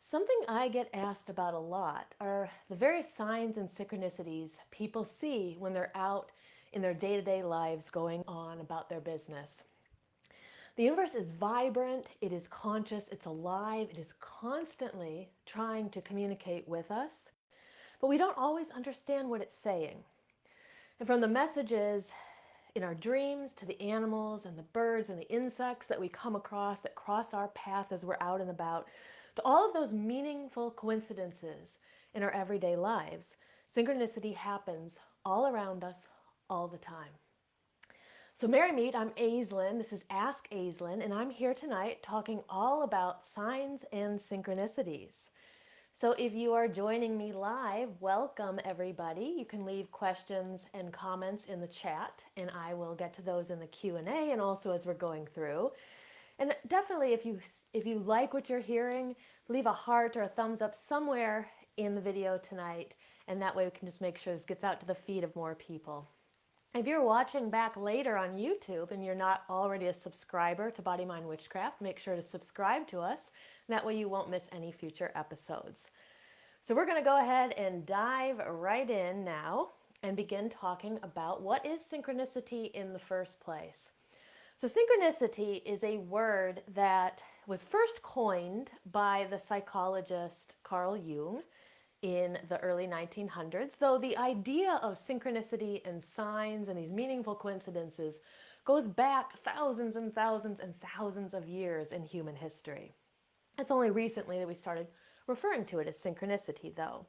Something I get asked about a lot are the various signs and synchronicities people see when they're out in their day to day lives going on about their business. The universe is vibrant, it is conscious, it's alive, it is constantly trying to communicate with us, but we don't always understand what it's saying. And from the messages in our dreams to the animals and the birds and the insects that we come across that cross our path as we're out and about, to all of those meaningful coincidences in our everyday lives, synchronicity happens all around us all the time. So, Merry Meet, I'm Aislin. This is Ask Aislin, and I'm here tonight talking all about signs and synchronicities. So if you are joining me live, welcome everybody. You can leave questions and comments in the chat and I will get to those in the Q&A and also as we're going through. And definitely if you like what you're hearing, leave a heart or a thumbs up somewhere in the video tonight, and that way we can just make sure this gets out to the feed of more people. If you're watching back later on YouTube and you're not already a subscriber to Body Mind Witchcraft, make sure to subscribe to us. That way you won't miss any future episodes. So we're going to go ahead and dive right in now and begin talking about what is synchronicity in the first place. So synchronicity is a word that was first coined by the psychologist Carl Jung in the early 1900s, though the idea of synchronicity and signs and these meaningful coincidences goes back thousands and thousands and thousands of years in human history. It's only recently that we started referring to it as synchronicity, though.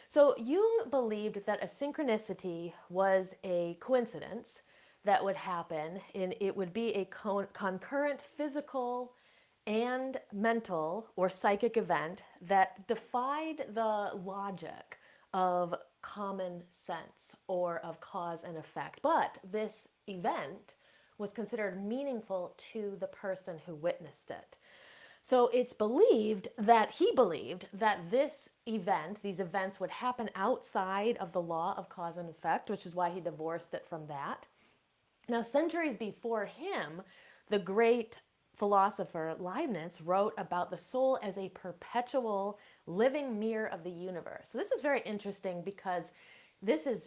So Jung believed that a synchronicity was a coincidence that would happen, and it would be a concurrent physical and mental or psychic event that defied the logic of common sense or of cause and effect. But this event was considered meaningful to the person who witnessed it. So it's believed that he believed that these events would happen outside of the law of cause and effect, which is why he divorced it from that. Now, centuries before him, the great philosopher Leibniz wrote about the soul as a perpetual living mirror of the universe. So this is very interesting because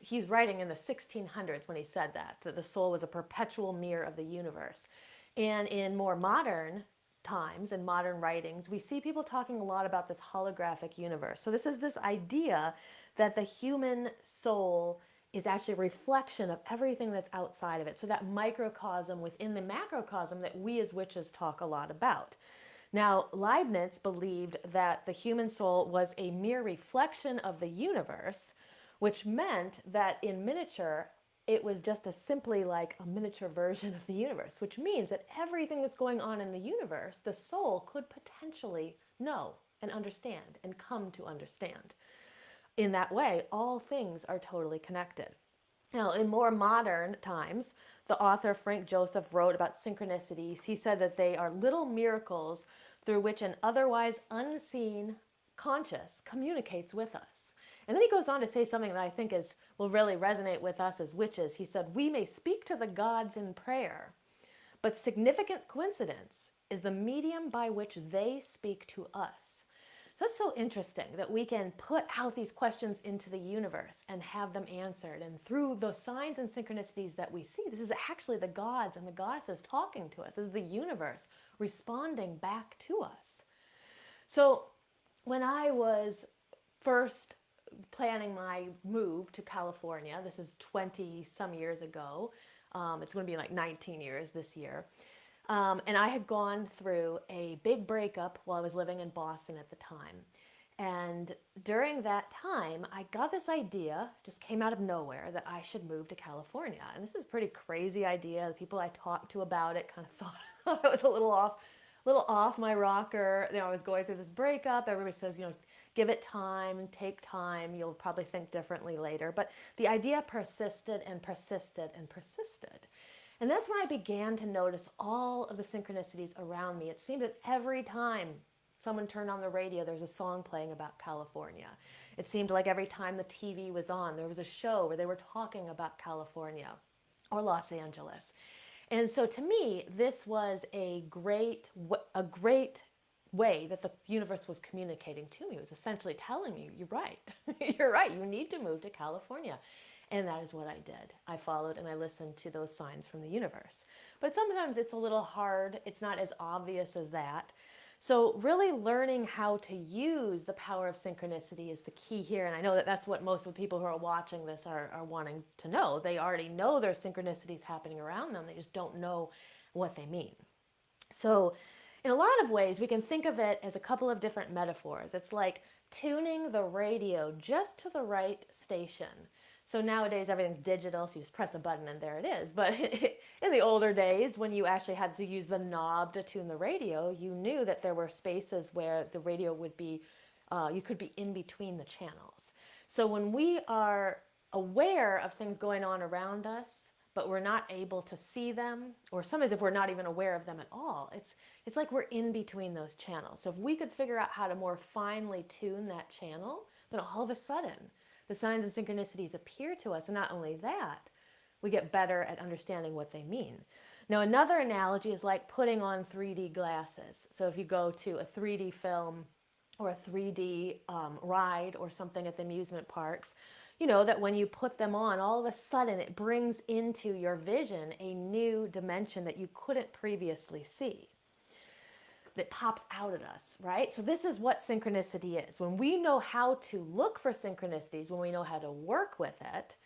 he's writing in the 1600s when he said that the soul was a perpetual mirror of the universe. And in more modern times and modern writings, we see people talking a lot about this holographic universe. So this is this idea that the human soul is actually a reflection of everything that's outside of it. So that microcosm within the macrocosm that we as witches talk a lot about. Now, Leibniz believed that the human soul was a mere reflection of the universe, which meant that in miniature, it was just simply like a miniature version of the universe, which means that everything that's going on in the universe, the soul could potentially know and understand and come to understand. In that way, all things are totally connected. Now, in more modern times, the author Frank Joseph wrote about synchronicities. He said that they are little miracles through which an otherwise unseen conscious communicates with us. And then he goes on to say something that I think will really resonate with us as witches. He said, "We may speak to the gods in prayer, but significant coincidence is the medium by which they speak to us." So it's so interesting that we can put out these questions into the universe and have them answered. And through the signs and synchronicities that we see, this is actually the gods and the goddesses talking to us. This is the universe responding back to us. So when I was first planning my move to California, this is 20 some years ago. It's going to be like 19 years this year. And I had gone through a big breakup while I was living in Boston at the time. And during that time, I got this idea, just came out of nowhere, that I should move to California. And this is a pretty crazy idea. The people I talked to about it kind of thought I was a little off my rocker. I was going through this breakup. Everybody says, give it time, take time. You'll probably think differently later. But the idea persisted and persisted and persisted. And that's when I began to notice all of the synchronicities around me. It seemed that every time someone turned on the radio, there was a song playing about California. It seemed like every time the TV was on, there was a show where they were talking about California or Los Angeles. And so to me, this was a great way that the universe was communicating to me. It was essentially telling me, you're right. You're right. You need to move to California. And that is what I did. I followed and I listened to those signs from the universe. But sometimes it's a little hard. It's not as obvious as that. So really learning how to use the power of synchronicity is the key here. And I know that that's what most of the people who are watching this are wanting to know. They already know there's synchronicities happening around them. They just don't know what they mean. So in a lot of ways, we can think of it as a couple of different metaphors. It's like tuning the radio just to the right station. So nowadays everything's digital, so you just press a button and there it is. But in the older days, when you actually had to use the knob to tune the radio, you knew that there were spaces where the radio would be, you could be in between the channels. So when we are aware of things going on around us, but we're not able to see them, or sometimes if we're not even aware of them at all, it's like we're in between those channels. So if we could figure out how to more finely tune that channel, then all of a sudden, the signs and synchronicities appear to us. And not only that, we get better at understanding what they mean. Now, another analogy is like putting on 3D glasses. So if you go to a 3D film or a 3D ride or something at the amusement parks, you know that when you put them on, all of a sudden it brings into your vision a new dimension that you couldn't previously see, that pops out at us, right? So this is what synchronicity is. When we know how to look for synchronicities, when we know how to work with it,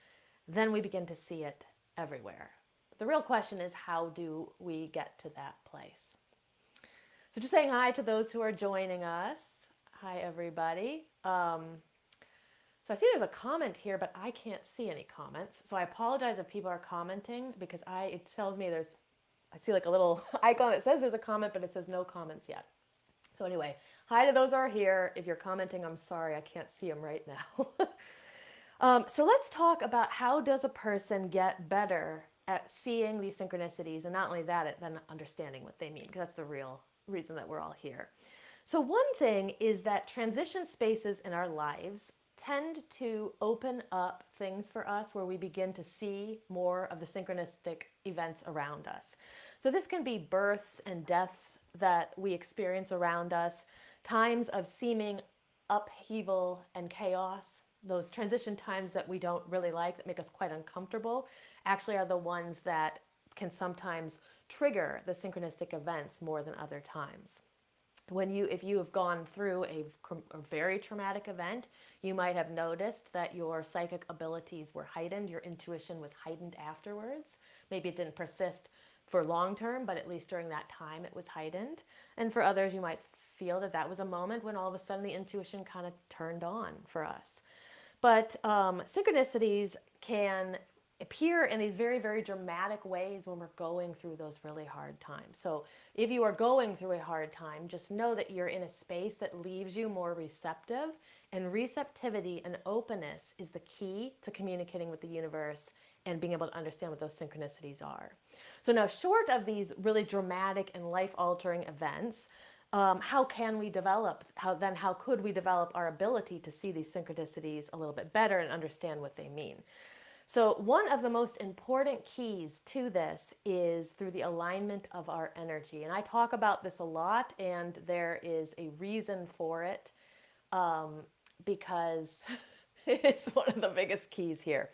then we begin to see it everywhere. But the real question is, how do we get to that place? So just saying hi to those who are joining us. Hi, everybody. So I see there's a comment here, but I can't see any comments. So I apologize if people are commenting because it tells me I see like a little icon that says there's a comment, but it says no comments yet. So anyway, hi to those who are here. If you're commenting, I'm sorry, I can't see them right now. So let's talk about how does a person get better at seeing these synchronicities, and not only that, then understanding what they mean, because that's the real reason that we're all here. So one thing is that transition spaces in our lives tend to open up things for us where we begin to see more of the synchronistic events around us. So this can be births and deaths that we experience around us, times of seeming upheaval and chaos. Those transition times that we don't really like, that make us quite uncomfortable, actually are the ones that can sometimes trigger the synchronistic events more than other times. If you have gone through a very traumatic event, you might have noticed that your psychic abilities were heightened, your intuition was heightened afterwards. Maybe it didn't persist for long term, but at least during that time it was heightened. And for others, you might feel that that was a moment when all of a sudden the intuition kind of turned on for us. But synchronicities can appear in these very, very dramatic ways when we're going through those really hard times. So if you are going through a hard time, just know that you're in a space that leaves you more receptive, and receptivity and openness is the key to communicating with the universe and being able to understand what those synchronicities are. So now, short of these really dramatic and life-altering events, how can we develop, how could we develop our ability to see these synchronicities a little bit better and understand what they mean? So one of the most important keys to this is through the alignment of our energy. And I talk about this a lot, and there is a reason for it, because it's one of the biggest keys here.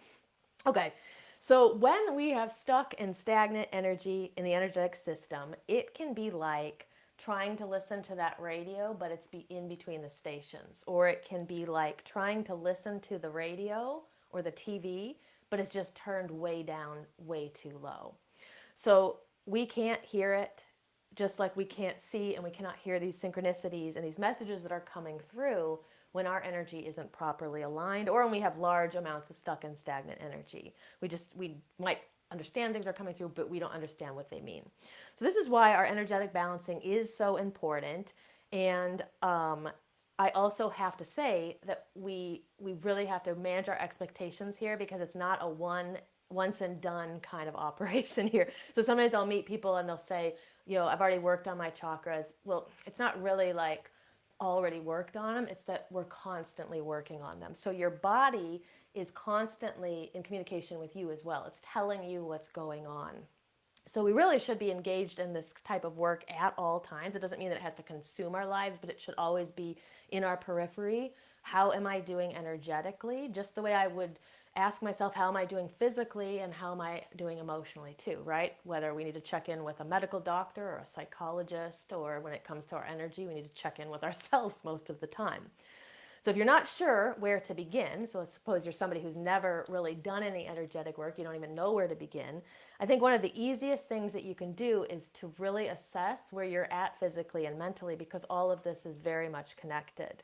Okay, so when we have stuck and stagnant energy in the energetic system, it can be like trying to listen to that radio, but it's in between the stations. Or it can be like trying to listen to the radio or the TV, but it's just turned way down, way too low. So we can't hear it, just like we can't see and we cannot hear these synchronicities and these messages that are coming through when our energy isn't properly aligned, or when we have large amounts of stuck and stagnant energy. We might understand things are coming through, but we don't understand what they mean. So this is why our energetic balancing is so important. And I also have to say that we really have to manage our expectations here, because it's not a once and done kind of operation here. So sometimes I'll meet people and they'll say, I've already worked on my chakras. Well, it's not really like already worked on them. It's that we're constantly working on them. So your body is constantly in communication with you as well. It's telling you what's going on. So we really should be engaged in this type of work at all times. It doesn't mean that it has to consume our lives, but it should always be in our periphery. How am I doing energetically? Just the way I would ask myself, how am I doing physically and how am I doing emotionally too, right? Whether we need to check in with a medical doctor or a psychologist, or when it comes to our energy, we need to check in with ourselves most of the time. So if you're not sure where to begin, so let's suppose you're somebody who's never really done any energetic work, you don't even know where to begin, I think one of the easiest things that you can do is to really assess where you're at physically and mentally, because all of this is very much connected.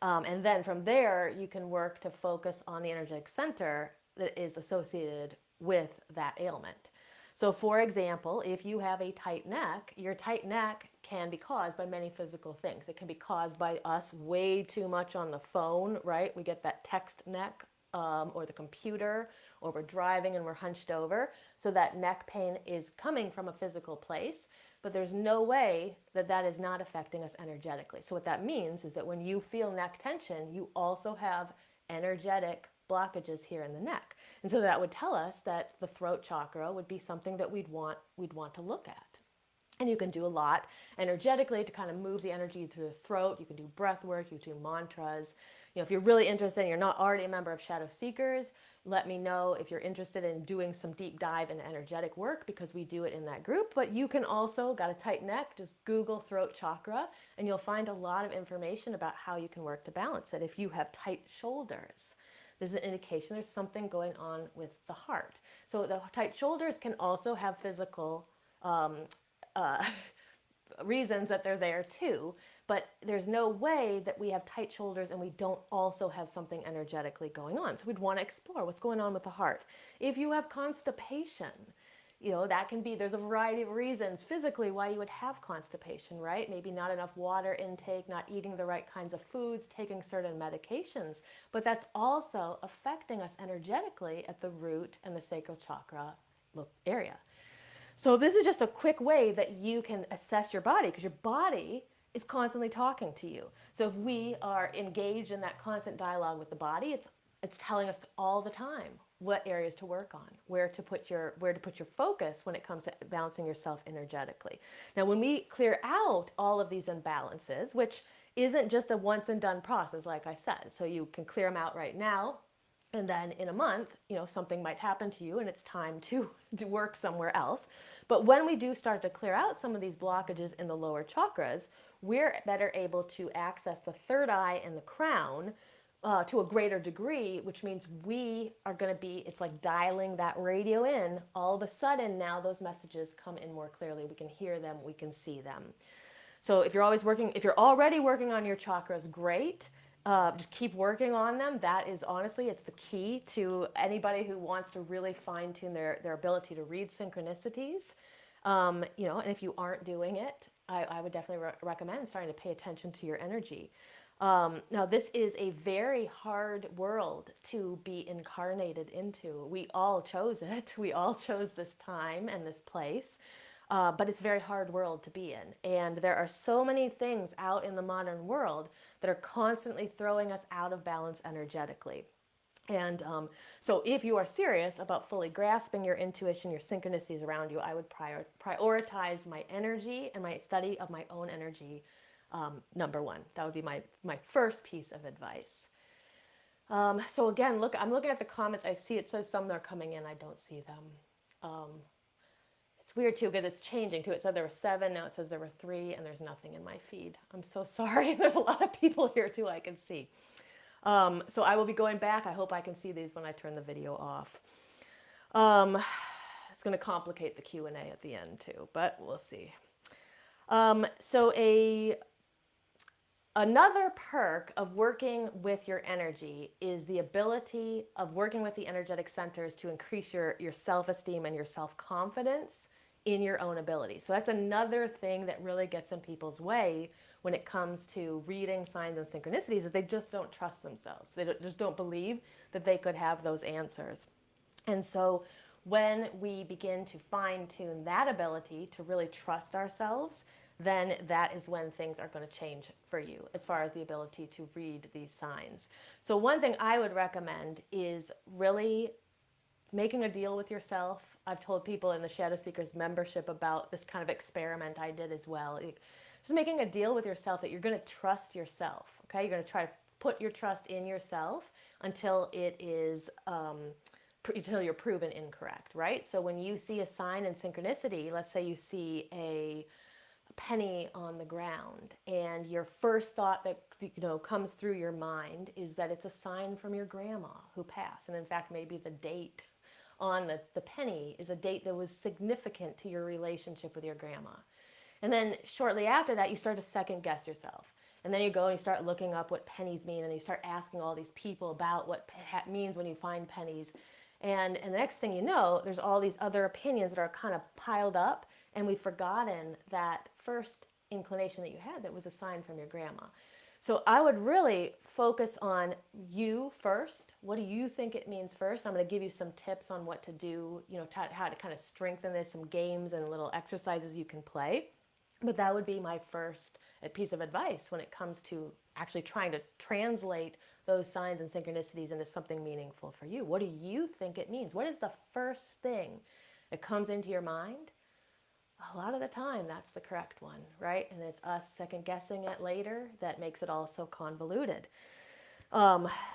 And then from there, you can work to focus on the energetic center that is associated with that ailment. So, for example, if you have a tight neck, your tight neck can be caused by many physical things. It can be caused by us way too much on the phone, right? We get that text neck, or the computer, or we're driving and we're hunched over. So that neck pain is coming from a physical place, but there's no way that that is not affecting us energetically. So what that means is that when you feel neck tension, you also have energetic blockages here in the neck. And so that would tell us that the throat chakra would be something that we'd want to look at. And you can do a lot energetically to kind of move the energy through the throat. You can do breath work, you can do mantras. If you're really interested and you're not already a member of Shadow Seekers, let me know if you're interested in doing some deep dive into energetic work, because we do it in that group. But you can also, got a tight neck, just Google throat chakra and you'll find a lot of information about how you can work to balance it. If you have tight shoulders, this is an indication there's something going on with the heart. So the tight shoulders can also have physical uh, reasons that they're there too, but there's no way that we have tight shoulders and we don't also have something energetically going on. So we'd want to explore what's going on with the heart. If you have constipation, that can be, there's a variety of reasons physically why you would have constipation, right? Maybe not enough water intake, not eating the right kinds of foods, taking certain medications, but that's also affecting us energetically at the root and the sacral chakra area. So this is just a quick way that you can assess your body, because your body is constantly talking to you. So if we are engaged in that constant dialogue with the body, it's telling us all the time what areas to work on, where to put your focus when it comes to balancing yourself energetically. Now, when we clear out all of these imbalances, which isn't just a once and done process, like I said, so you can clear them out right now, and then in a month, something might happen to you and it's time to work somewhere else. But when we do start to clear out some of these blockages in the lower chakras, we're better able to access the third eye and the crown to a greater degree, which means we are going to be, it's like dialing that radio in. All of a sudden now those messages come in more clearly. We can hear them, we can see them. So if you're already working on your chakras, great. Just keep working on them. That is honestly, it's the key to anybody who wants to really fine tune their ability to read synchronicities. And if you aren't doing it, I would definitely recommend starting to pay attention to your energy. Now, this is a very hard world to be incarnated into. We all chose it. We all chose this time and this place. But it's a very hard world to be in. And there are so many things out in the modern world that are constantly throwing us out of balance energetically. And so if you are serious about fully grasping your intuition, your synchronicities around you, I would prioritize my energy and my study of my own energy, number one. That would be my first piece of advice. So again, I'm looking at the comments. I see it says some are coming in. I don't see them. It's weird too, because it's changing too. It said there were 7, now it says there were 3, and there's nothing in my feed. I'm so sorry. There's a lot of people here too, I can see. So I will be going back. I hope I can see these when I turn the video off. It's going to complicate the Q&A at the end too, but we'll see. So another perk of working with your energy is the ability of working with the energetic centers to increase your self-esteem and your self-confidence in your own ability. So that's another thing that really gets in people's way when it comes to reading signs and synchronicities, is they just don't trust themselves. They just don't believe that they could have those answers. And so when we begin to fine-tune that ability to really trust ourselves, then that is when things are going to change for you as far as the ability to read these signs. So one thing I would recommend is really making a deal with yourself. I've told people in the Shadow Seekers membership about this kind of experiment I did as well. Just making a deal with yourself that you're going to trust yourself. Okay, you're going to try to put your trust in yourself until it is until you're proven incorrect, right? So when you see a sign in synchronicity, let's say you see a penny on the ground and your first thought that comes through your mind is that it's a sign from your grandma who passed, and in fact maybe the date on the penny is a date that was significant to your relationship with your grandma. And then shortly after that you start to second guess yourself, and then you go and you start looking up what pennies mean, and you start asking all these people about what it means when you find pennies. And the next thing you know, there's all these other opinions that are kind of piled up, and we've forgotten that first inclination that you had that was a sign from your grandma. So I would really focus on you first. What do you think it means first? I'm going to give you some tips on what to do, how to kind of strengthen this, some games and little exercises you can play. But that would be my first piece of advice when it comes to actually trying to translate those signs and synchronicities into something meaningful for you. What do you think it means? What is the first thing that comes into your mind? A lot of the time, that's the correct one, right? And it's us second guessing it later that makes it all so convoluted.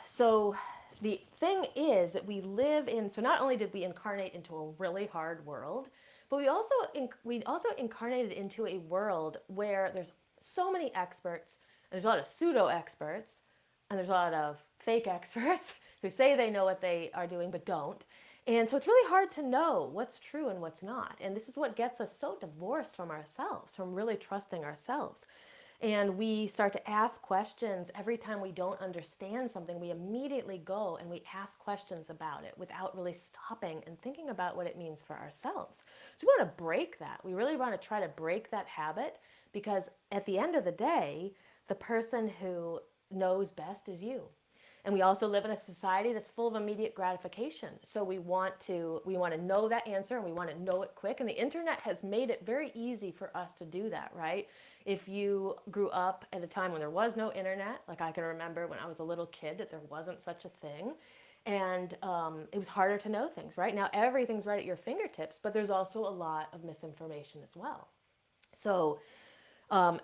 So the thing is that we live in, so not only did we incarnate into a really hard world, but we also incarnated into a world where there's so many experts, and there's a lot of pseudo experts, and there's a lot of fake experts who say they know what they are doing but don't. And so it's really hard to know what's true and what's not. And this is what gets us so divorced from ourselves, from really trusting ourselves. And we start to ask questions every time we don't understand something. We immediately go and we ask questions about it without really stopping and thinking about what it means for ourselves. So we want to break that. We really want to try to break that habit, because at the end of the day, the person who knows best is you. And we also live in a society that's full of immediate gratification. So we want to know that answer, and we want to know it quick. And the internet has made it very easy for us to do that, right? If you grew up at a time when there was no internet, like I can remember when I was a little kid that there wasn't such a thing. And it was harder to know things, right? Now everything's right at your fingertips, but there's also a lot of misinformation as well. So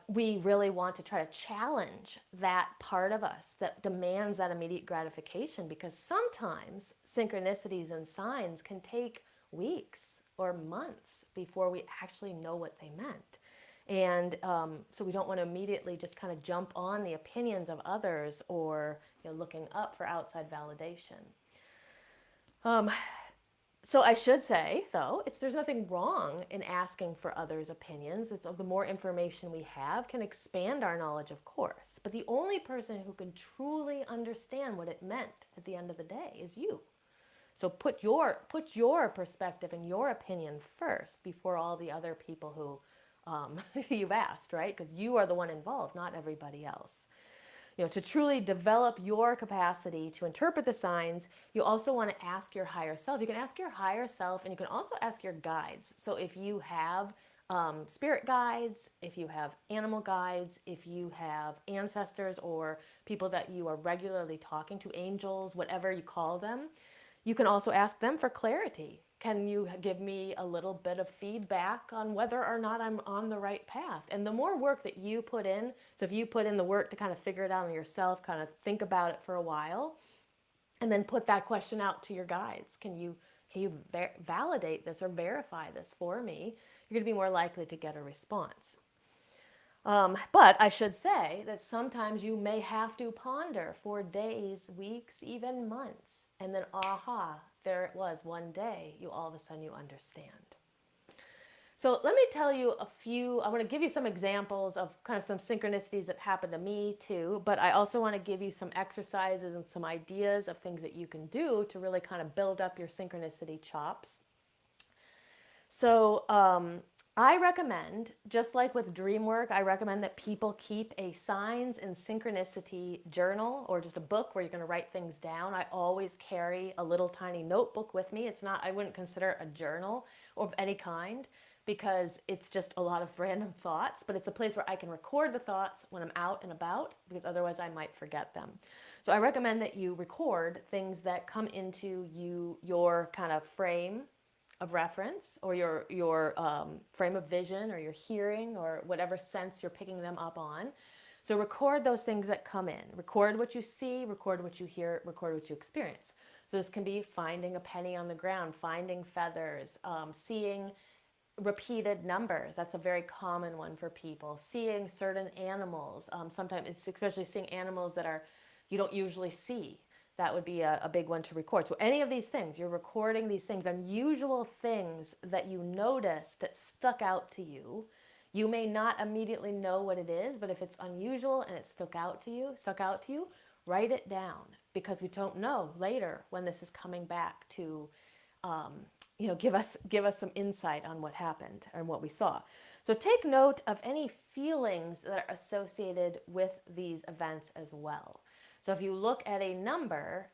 we really want to try to challenge that part of us that demands that immediate gratification, because sometimes synchronicities and signs can take weeks or months before we actually know what they meant. And so we don't want to immediately just kind of jump on the opinions of others, or looking up for outside validation. So I should say, though, there's nothing wrong in asking for others' opinions. The more information we have can expand our knowledge, of course. But the only person who can truly understand what it meant at the end of the day is you. So put your perspective and your opinion first before all the other people who you've asked, right? Because you are the one involved, not everybody else. To truly develop your capacity to interpret the signs, you also want to ask your higher self. You can ask your higher self, and you can also ask your guides. So if you have spirit guides, if you have animal guides, if you have ancestors or people that you are regularly talking to, angels, whatever you call them, you can also ask them for clarity. Can you give me a little bit of feedback on whether or not I'm on the right path? And the more work that you put in, so if you put in the work to kind of figure it out on yourself, kind of think about it for a while, and then put that question out to your guides. Can you validate this or verify this for me? You're going to be more likely to get a response. But I should say that sometimes you may have to ponder for days, weeks, even months. And then, aha, there it was one day, all of a sudden you understand. So let me tell you I want to give you some examples of kind of some synchronicities that happened to me too, but I also want to give you some exercises and some ideas of things that you can do to really kind of build up your synchronicity chops. So I recommend, just like with dream work, I recommend that people keep a signs and synchronicity journal, or just a book where you're going to write things down. I always carry a little tiny notebook with me. I wouldn't consider it a journal of any kind, because it's just a lot of random thoughts, but it's a place where I can record the thoughts when I'm out and about, because otherwise I might forget them. So I recommend that you record things that come into your kind of frame of reference, or your frame of vision, or your hearing, or whatever sense you're picking them up on. So record those things that come in. Record what you see, record what you hear, record what you experience. So this can be finding a penny on the ground, finding feathers, seeing repeated numbers. That's a very common one for people. Seeing certain animals. Sometimes it's especially seeing animals that are you don't usually see. That would be a big one to record. So any of these things, you're recording these things, unusual things that you noticed that stuck out to you. You may not immediately know what it is, but if it's unusual and it stuck out to you, write it down, because we don't know later when this is coming back to give us some insight on what happened and what we saw. So take note of any feelings that are associated with these events as well. So if you look at a number,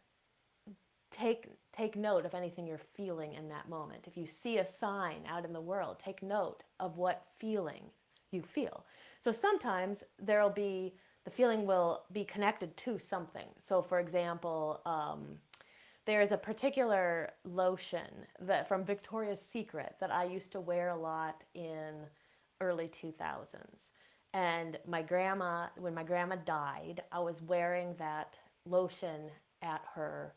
take note of anything you're feeling in that moment. If you see a sign out in the world, take note of what feeling you feel. So sometimes the feeling will be connected to something. So for example, there's a particular lotion from Victoria's Secret that I used to wear a lot in early 2000s. And when my grandma died, I was wearing that lotion at her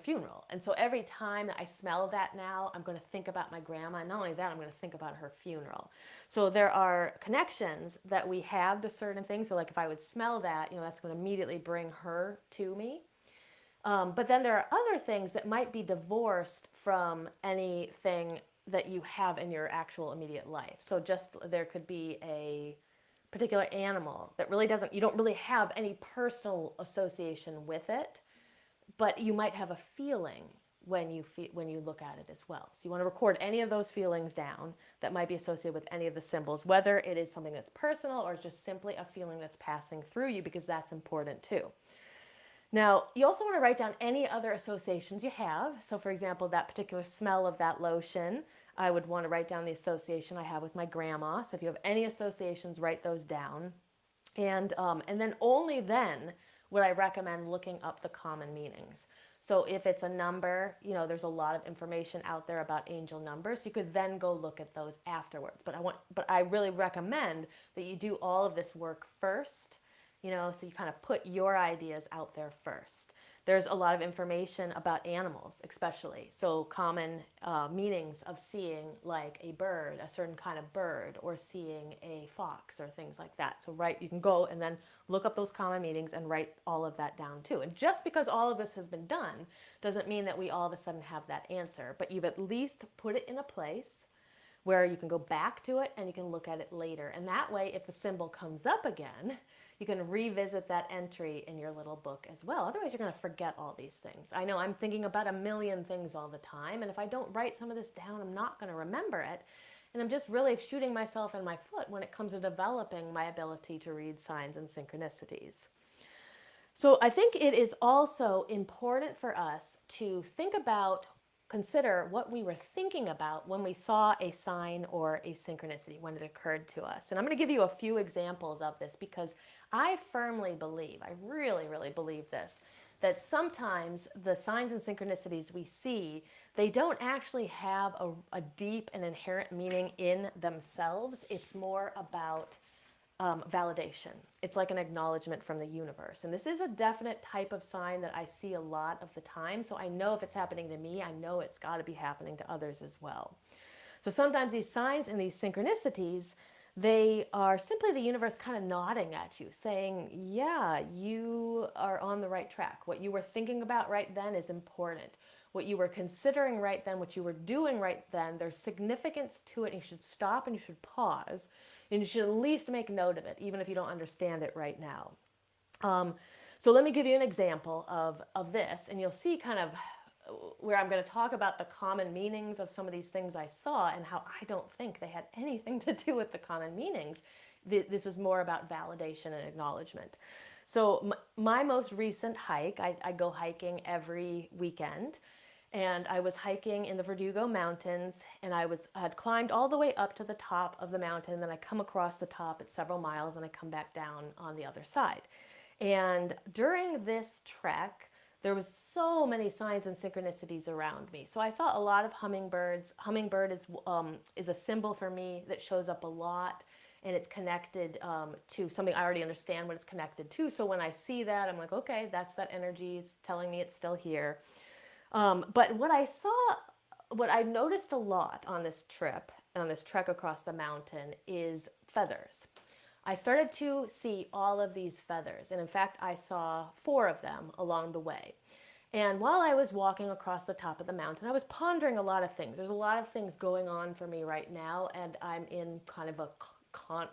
funeral. And so every time that I smell that now, I'm going to think about my grandma. And not only that, I'm going to think about her funeral. So there are connections that we have to certain things. So like if I would smell that, that's going to immediately bring her to me. But then there are other things that might be divorced from anything that you have in your actual immediate life. So there could be a particular animal that you don't really have any personal association with it, but you might have a feeling when you look at it as well. So you want to record any of those feelings down that might be associated with any of the symbols, whether it is something that's personal or just simply a feeling that's passing through you, because that's important too. Now, you also want to write down any other associations you have. So for example, that particular smell of that lotion, I would want to write down the association I have with my grandma. So if you have any associations, write those down. And then only then would I recommend looking up the common meanings. So if it's a number, there's a lot of information out there about angel numbers. You could then go look at those afterwards. But I really recommend that you do all of this work first. So you kind of put your ideas out there first. There's a lot of information about animals, especially. So common meanings of seeing like a bird, a certain kind of bird, or seeing a fox or things like that. So you can go and then look up those common meanings and write all of that down too. And just because all of this has been done doesn't mean that we all of a sudden have that answer, but you've at least put it in a place where you can go back to it and you can look at it later. And that way, if the symbol comes up again, you can revisit that entry in your little book as well. Otherwise, you're going to forget all these things. I know I'm thinking about a million things all the time, and if I don't write some of this down, I'm not going to remember it. And I'm just really shooting myself in my foot when it comes to developing my ability to read signs and synchronicities. So I think it is also important for us to consider what we were thinking about when we saw a sign or a synchronicity, when it occurred to us. And I'm going to give you a few examples of this, because I firmly believe, I really, really believe this, that sometimes the signs and synchronicities we see, they don't actually have a deep and inherent meaning in themselves. It's more about validation. It's like an acknowledgement from the universe. And this is a definite type of sign that I see a lot of the time. So I know if it's happening to me, I know it's got to be happening to others as well. So sometimes these signs and these synchronicities, they are simply the universe kind of nodding at you, saying, yeah, you are on the right track. What you were thinking about right then is important. What you were considering right then, what you were doing right then, there's significance to it. And you should stop and you should pause. And you should at least make note of it, even if you don't understand it right now. So let me give you an example of this, and you'll see kind of where I'm going to talk about the common meanings of some of these things I saw and how I don't think they had anything to do with the common meanings. This was more about validation and acknowledgement. So my most recent hike, I go hiking every weekend. And I was hiking in the Verdugo Mountains, and had climbed all the way up to the top of the mountain. Then I come across the top at several miles, and I come back down on the other side. And during this trek, there was so many signs and synchronicities around me. So I saw a lot of hummingbirds. Hummingbird is a symbol for me that shows up a lot, and it's connected to something I already understand what it's connected to. So when I see that, I'm like, okay, that's that energy. It's telling me it's still here. But what I noticed a lot on this trip, on this trek across the mountain, is feathers. I started to see all of these feathers, and in fact, I saw 4 of them along the way. And while I was walking across the top of the mountain, I was pondering a lot of things. There's a lot of things going on for me right now, and I'm in kind of a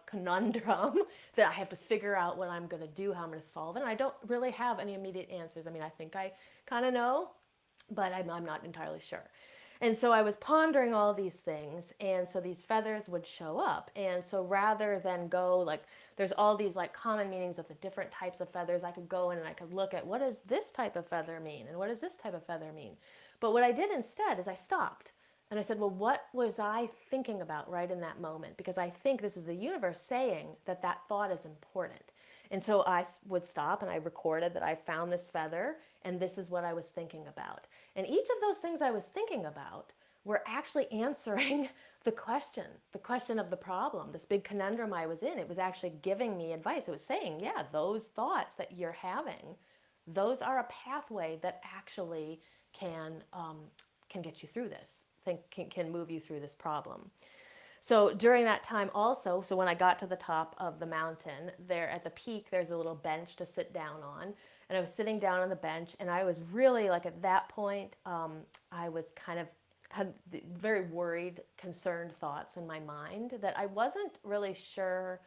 conundrum that I have to figure out what I'm going to do, how I'm going to solve it. And I don't really have any immediate answers. I mean, I think I kind of know, but I'm not entirely sure. And so I was pondering all these things, and so these feathers would show up. And so rather than go like, there's all these like common meanings of the different types of feathers, I could go in and I could look at what does this type of feather mean, and what does this type of feather mean. But what I did instead is I stopped and I said, well, what was I thinking about right in that moment? Because I think this is the universe saying that that thought is important. And so I would stop and I recorded that I found this feather and this is what I was thinking about. And each of those things I was thinking about were actually answering the question of the problem, this big conundrum I was in. It was actually giving me advice. It was saying, yeah, those thoughts that you're having, those are a pathway that actually can get you through this, can move you through this problem. So during that time also, so when I got to the top of the mountain, there at the peak, there's a little bench to sit down on. And I was sitting down on the bench, and I was really like at that point, I was kind of had very worried, concerned thoughts in my mind that I wasn't really sure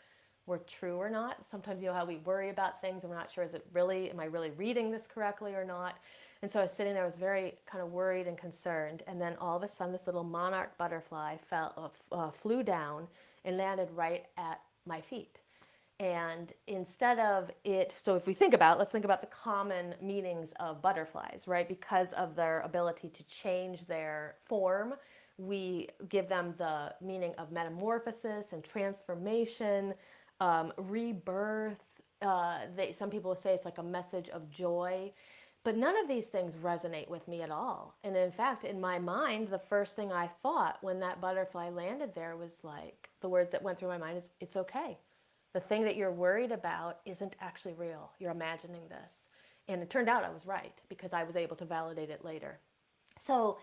were true or not. Sometimes you know how we worry about things and we're not sure, is it really, am I really reading this correctly or not? And so I was sitting there, I was very kind of worried and concerned. And then all of a sudden, this little monarch butterfly flew down and landed right at my feet. And instead of it, so if we think about, let's think about the common meanings of butterflies, right? Because of their ability to change their form, we give them the meaning of metamorphosis and transformation, rebirth. Some people say it's like a message of joy. But none of these things resonate with me at all. And in fact, in my mind, the first thing I thought when that butterfly landed there was like, the words that went through my mind is, it's okay. The thing that you're worried about isn't actually real. You're imagining this. And it turned out I was right because I was able to validate it later. So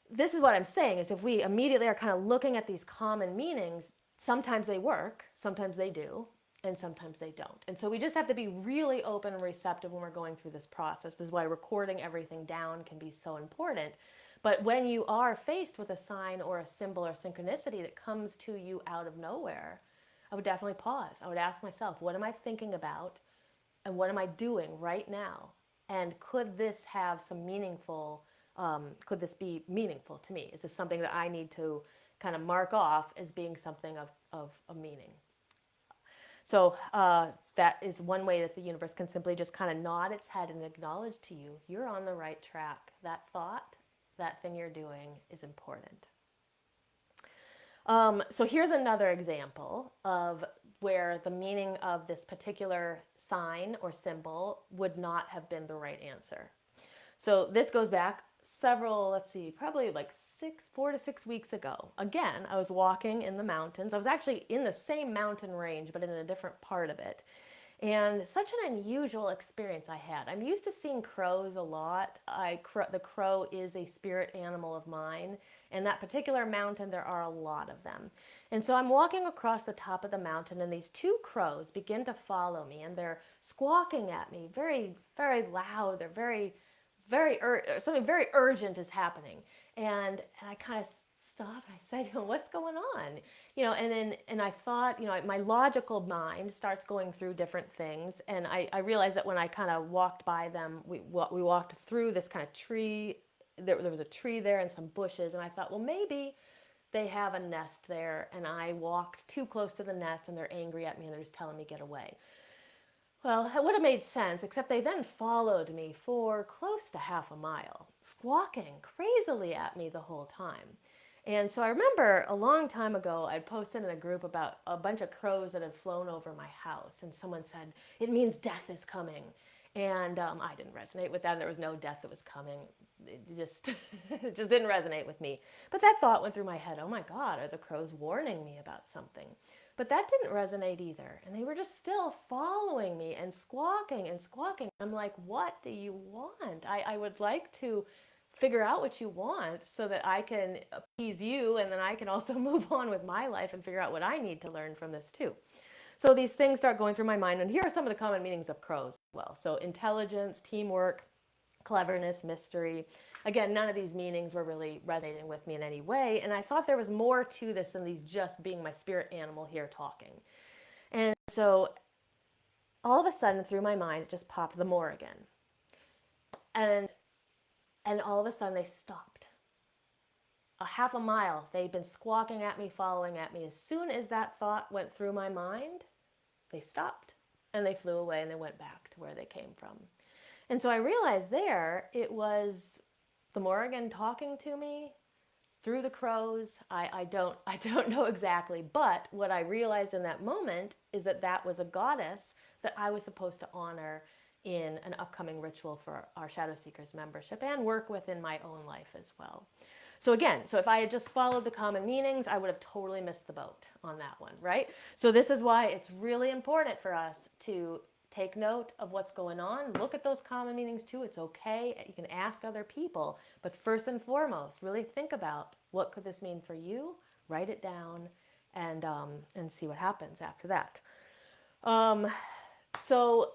this is what I'm saying is if we immediately are kind of looking at these common meanings, sometimes they work, sometimes they do, and sometimes they don't. And so we just have to be really open and receptive when we're going through this process. This is why recording everything down can be so important. But when you are faced with a sign or a symbol or synchronicity that comes to you out of nowhere, I would definitely pause. I would ask myself, what am I thinking about? And what am I doing right now? And could this have some could this be meaningful to me? Is this something that I need to kind of mark off as being something of meaning? So that is one way that the universe can simply just kind of nod its head and acknowledge to you, you're on the right track. That thought, that thing you're doing is important. So here's another example of where the meaning of this particular sign or symbol would not have been the right answer. So this goes back probably like 4 to 6 weeks ago. Again, I was walking in the mountains. I was actually in the same mountain range, but in a different part of it. And such an unusual experience I had. I'm used to seeing crows a lot. The crow is a spirit animal of mine. And that particular mountain, there are a lot of them. And so I'm walking across the top of the mountain, and these 2 crows begin to follow me, and they're squawking at me very, very loud. They're something very urgent is happening. And I kind of stopped and I said, what's going on? And I thought, my logical mind starts going through different things. And I realized that when I kind of walked by them, we walked through this kind of tree. There was a tree there and some bushes. And I thought, well, maybe they have a nest there. And I walked too close to the nest and they're angry at me and they're just telling me get away. Well, it would have made sense, except they then followed me for close to half a mile, squawking crazily at me the whole time. And so I remember a long time ago, I'd posted in a group about a bunch of crows that had flown over my house, and someone said, "It means death is coming." And I didn't resonate with that. There was no death that was coming. It just, it just didn't resonate with me. But that thought went through my head, oh my God, are the crows warning me about something? But that didn't resonate either. And they were just still following me and squawking and squawking. I'm like, what do you want? I would like to figure out what you want so that I can appease you, and then I can also move on with my life and figure out what I need to learn from this too. So these things start going through my mind. And here are some of the common meanings of crows as well. So intelligence, teamwork, cleverness, mystery. Again, none of these meanings were really resonating with me in any way. And I thought there was more to this than these just being my spirit animal here talking. And so all of a sudden through my mind, it just popped the more again. And all of a sudden they stopped. A half a mile, they'd been squawking at me, following at me. As soon as that thought went through my mind, they stopped and they flew away and they went back to where they came from. And so I realized there it was the Morrigan talking to me through the crows. I don't know exactly, but what I realized in that moment is that that was a goddess that I was supposed to honor in an upcoming ritual for our Shadow Seekers membership and work with in my own life as well. So again, so if I had just followed the common meanings, I would have totally missed the boat on that one, right? So this is why it's really important for us to take note of what's going on. Look at those common meanings too. It's okay. You can ask other people. But first and foremost, really think about what could this mean for you? Write it down and see what happens after that. So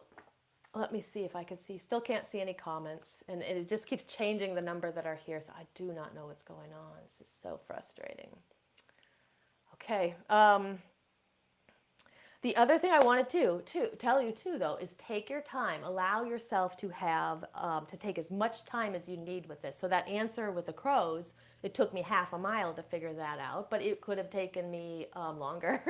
let me see if I can see. Still can't see any comments. And it just keeps changing the number that are here. So I do not know what's going on. This is so frustrating. Okay. The other thing I wanted to tell you too, though, is take your time. Allow yourself to have to take as much time as you need with this. So that answer with the crows, it took me half a mile to figure that out, but it could have taken me longer,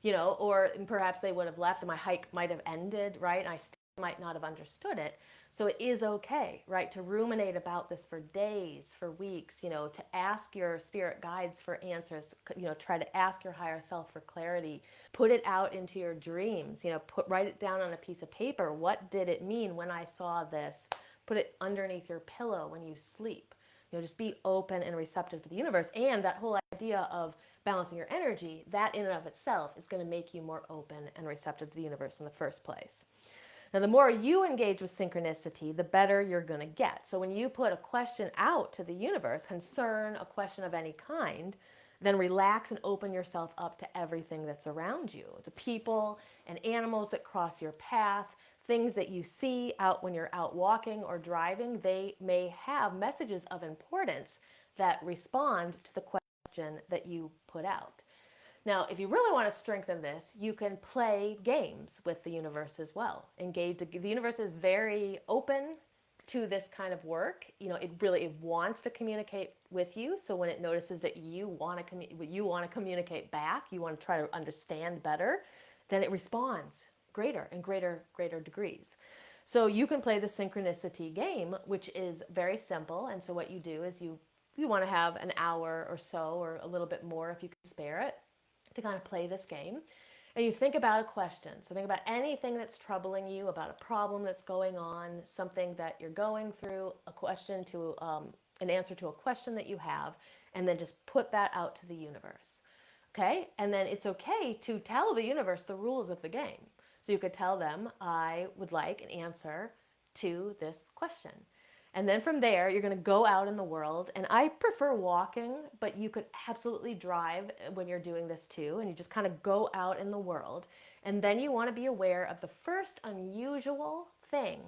you know, or perhaps they would have left and my hike might have ended, right? And I still might not have understood it. So it is okay, right, to ruminate about this for days, for weeks, you know, to ask your spirit guides for answers, you know, try to ask your higher self for clarity, put it out into your dreams, you know, write it down on a piece of paper. What did it mean when I saw this? Put it underneath your pillow when you sleep. You know, just be open and receptive to the universe. And that whole idea of balancing your energy, that in and of itself is going to make you more open and receptive to the universe in the first place. Now, the more you engage with synchronicity, the better you're going to get. So when you put a question out to the universe, concern, a question of any kind, then relax and open yourself up to everything that's around you. The people and animals that cross your path, things that you see out when you're out walking or driving, they may have messages of importance that respond to the question that you put out. Now, if you really want to strengthen this, you can play games with the universe as well. Engage. The universe is very open to this kind of work. You know, it wants to communicate with you. So when it notices that you want to communicate back, you want to try to understand better, then it responds greater and greater degrees. So you can play the synchronicity game, which is very simple. And so what you do is you want to have an hour or so, or a little bit more if you can spare it, to kind of play this game. And you think about a question. So think about anything that's troubling you, about a problem that's going on, something that you're going through, a question to an answer to a question that you have, and then just put that out to the universe. Okay? And then it's okay to tell the universe the rules of the game. So you could tell them, I would like an answer to this question. And then from there, you're going to go out in the world. And I prefer walking, but you could absolutely drive when you're doing this too. And you just kind of go out in the world. And then you want to be aware of the first unusual thing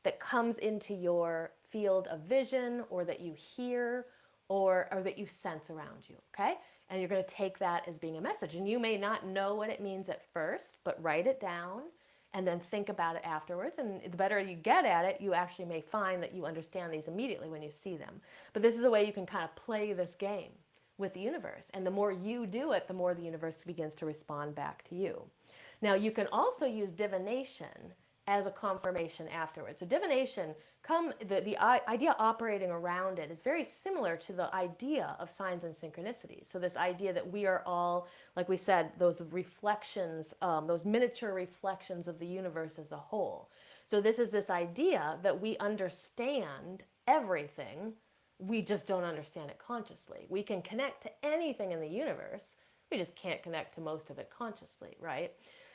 that comes into your field of vision, or that you hear, or that you sense around you, okay? And you're going to take that as being a message. And you may not know what it means at first, but write it down and then think about it afterwards. And the better you get at it, you actually may find that you understand these immediately when you see them. But this is a way you can kind of play this game with the universe. And the more you do it, the more the universe begins to respond back to you. Now, you can also use divination as a confirmation afterwards. So divination, the idea operating around it is very similar to the idea of signs and synchronicities. So this idea that we are all, like we said, those reflections, those miniature reflections of the universe as a whole. So this is this idea that we understand everything, we just don't understand it consciously. We can connect to anything in the universe, we just can't connect to most of it consciously, right?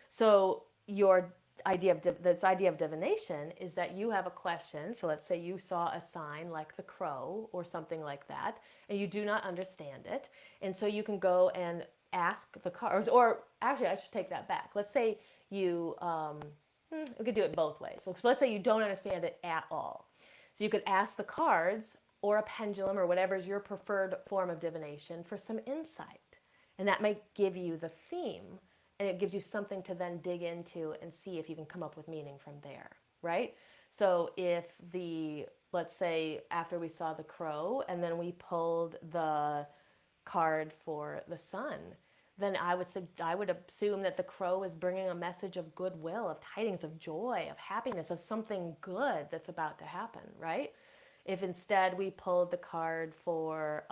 So your this idea of divination is that you have a question. So let's say you saw a sign like the crow or something like that, and you do not understand it. And so you can go and ask the cards, or actually, I should take that back. Let's say you, we could do it both ways. So let's say you don't understand it at all. So you could ask the cards or a pendulum or whatever is your preferred form of divination for some insight. And that might give you the theme, and it gives you something to then dig into and see if you can come up with meaning from there, right? So if let's say after we saw the crow and then we pulled the card for the sun, then I would assume that the crow is bringing a message of goodwill, of tidings, of joy, of happiness, of something good that's about to happen, right? If instead we pulled the card for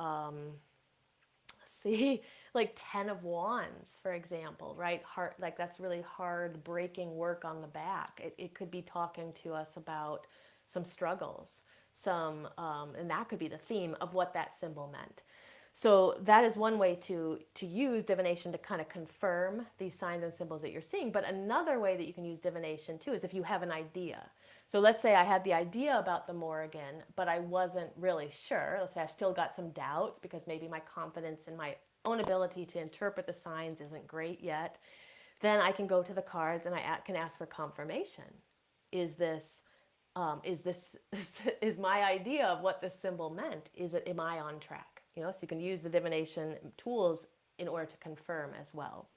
see, like 10 of wands, for example, right? Hard, like that's really hard breaking work on the back. It could be talking to us about some struggles, and that could be the theme of what that symbol meant. So that is one way to use divination to kind of confirm these signs and symbols that you're seeing. But another way that you can use divination too is if you have an idea. So let's say I had the idea about the Morrigan, but I wasn't really sure. Let's say I've still got some doubts because maybe my confidence in my own ability to interpret the signs isn't great yet. Then I can go to the cards and I can ask for confirmation. Is this is my idea of what this symbol meant? Am I on track? So you can use the divination tools in order to confirm as well.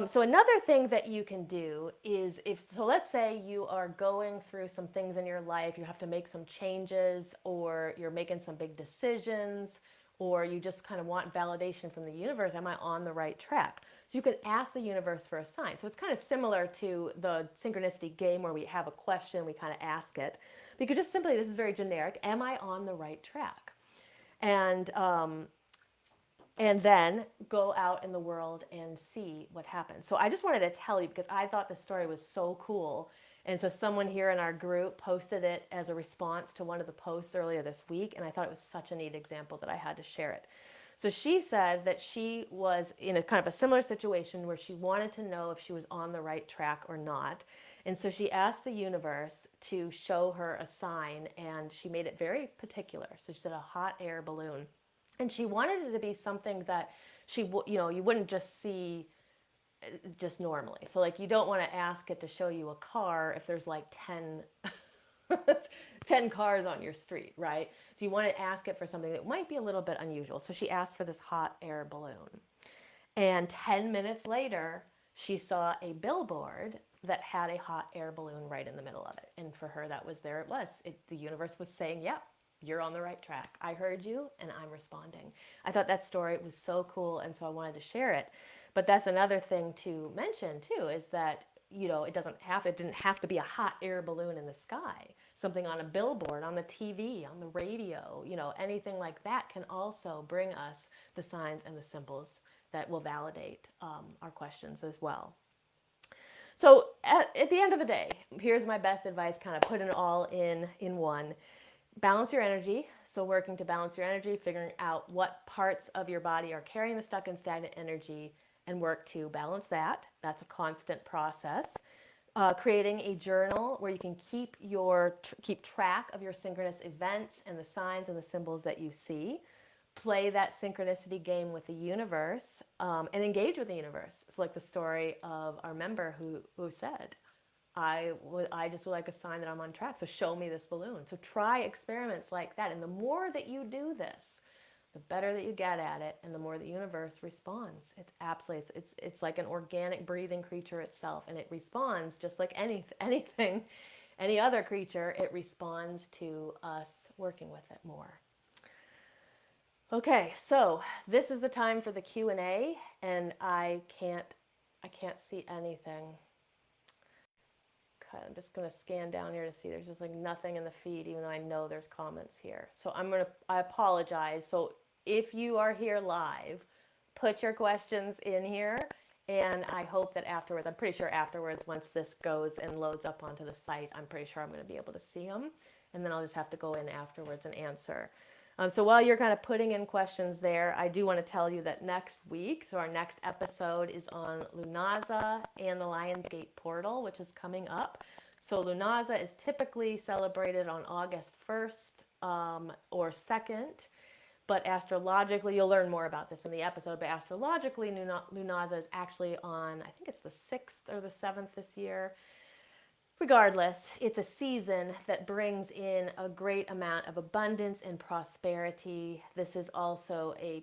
So another thing that you can do is let's say you are going through some things in your life, you have to make some changes, or you're making some big decisions, or you just kind of want validation from the universe. Am I on the right track? So you can ask the universe for a sign. So it's kind of similar to the synchronicity game where we have a question, we kind of ask it. But you could just simply, this is very generic, am I on the right track? And then go out in the world and see what happens. So I just wanted to tell you because I thought the story was so cool. And so someone here in our group posted it as a response to one of the posts earlier this week, and I thought it was such a neat example that I had to share it. So she said that she was in a kind of a similar situation where she wanted to know if she was on the right track or not. And so she asked the universe to show her a sign, and she made it very particular. So she said a hot air balloon. And she wanted it to be something that you wouldn't just see just normally. So like you don't want to ask it to show you a car if there's like 10 cars on your street, right? So you want to ask it for something that might be a little bit unusual. So she asked for this hot air balloon. And 10 minutes later, she saw a billboard that had a hot air balloon right in the middle of it. And for her, there it was. The universe was saying, yep, you're on the right track. I heard you and I'm responding. I thought that story was so cool, and so I wanted to share it. But that's another thing to mention too, is that it didn't have to be a hot air balloon in the sky. Something on a billboard, on the TV, on the radio, anything like that can also bring us the signs and the symbols that will validate our questions as well. So at the end of the day, here's my best advice, kind of putting it all in one. Balance your energy. So working to balance your energy, figuring out what parts of your body are carrying the stuck and stagnant energy, and work to balance that. That's a constant process. Creating a journal where you can keep track of your synchronous events and the signs and the symbols that you see. Play that synchronicity game with the universe, and engage with the universe. It's like the story of our member who said, I just would like a sign that I'm on track. So show me this balloon. So try experiments like that. And the more that you do this, the better that you get at it, and the more the universe responds. It's like an organic breathing creature itself, and it responds just like anything, any other creature. It responds to us working with it more. Okay, so this is the time for the Q&A, and I can't see anything I'm just going to scan down here to see. There's just like nothing in the feed, even though I know there's comments here. So I apologize. So if you are here live, put your questions in here. And I hope that afterwards, I'm pretty sure afterwards, once this goes and loads up onto the site, I'm pretty sure I'm going to be able to see them. And then I'll just have to go in afterwards and answer. So while you're kind of putting in questions there, I do want to tell you that next week, so our next episode is on Lunaza and the Lionsgate portal, which is coming up. So Lunaza is typically celebrated on August 1st or 2nd. But astrologically, you'll learn more about this in the episode, but astrologically, Lunaza is actually on, I think it's the 6th or the 7th this year. Regardless, it's a season that brings in a great amount of abundance and prosperity. This is also a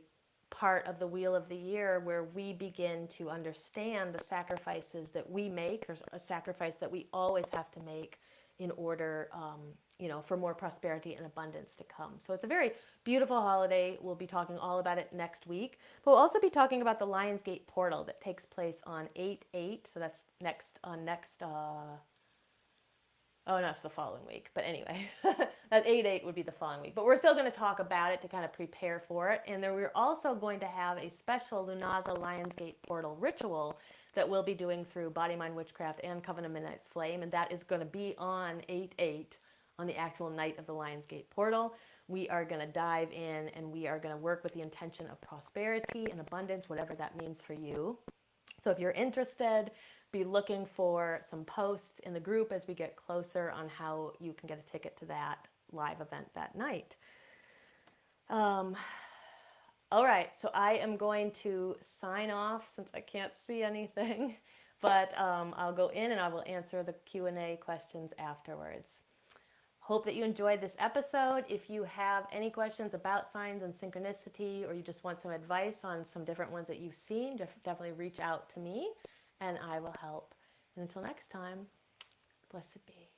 part of the Wheel of the Year where we begin to understand the sacrifices that we make. There's a sacrifice that we always have to make in order, for more prosperity and abundance to come. So it's a very beautiful holiday. We'll be talking all about it next week. But we'll also be talking about the Lionsgate portal that takes place on 8/8. So that's next. Oh, no, it's the following week. But anyway, that 8/8 would be the following week. But we're still going to talk about it to kind of prepare for it. And then we're also going to have a special Lunaza Lionsgate portal ritual that we'll be doing through Body, Mind, Witchcraft and Coven of Midnight's Flame. And that is going to be on 8/8 on the actual night of the Lionsgate portal. We are going to dive in and we are going to work with the intention of prosperity and abundance, whatever that means for you. So if you're interested, be looking for some posts in the group as we get closer on how you can get a ticket to that live event that night. All right, so I am going to sign off since I can't see anything, but I'll go in and I will answer the Q&A questions afterwards. Hope that you enjoyed this episode. If you have any questions about signs and synchronicity, or you just want some advice on some different ones that you've seen, definitely reach out to me and I will help. And until next time, blessed be.